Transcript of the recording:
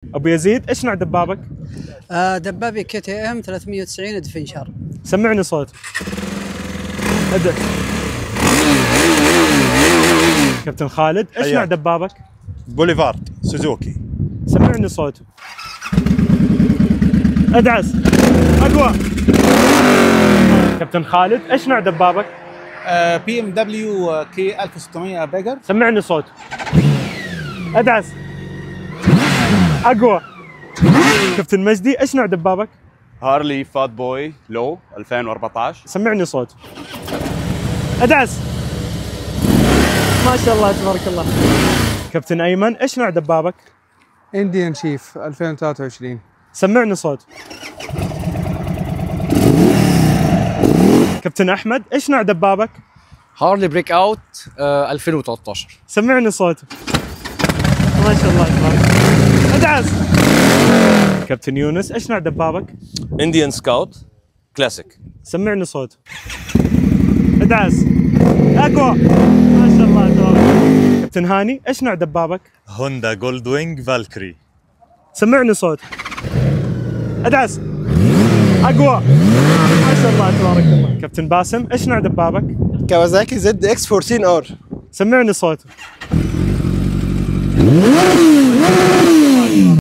ابو يزيد ايش نوع دبابك؟ دبابي كي تي ام 390 ادفنشر. سمعني صوت. ابدا. كابتن خالد ايش نوع دبابك؟ بوليفارد سوزوكي. سمعني صوت. ادعس اقوى. كابتن خالد ايش نوع دبابك؟ بي ام دبليو كي 1600 بيجر. سمعني صوت. ادعس اقوى. كابتن مجدي ايش نوع دبابك؟ هارلي فات بوي لو 2014. سمعني صوت. ادعس. ما شاء الله تبارك الله. كابتن ايمن ايش نوع دبابك؟ انديان شيف 2023. سمعني صوت. كابتن احمد ايش نوع دبابك؟ هارلي بريك اوت 2013. سمعني صوت. ما شاء الله تبارك الله. ادعس. كابتن يونس ايش نوع دبابك؟ انديان سكاوت كلاسيك. سمعني صوت. ادعس اقوى. ما شاء الله تبارك الله. كابتن هاني ايش نوع دبابك؟ هوندا جولد وينج فالكري. سمعني صوت. ادعس اقوى. ما شاء الله تبارك الله. كابتن باسم ايش نوع دبابك؟ كawasaki ZX 14R. سمعني صوت.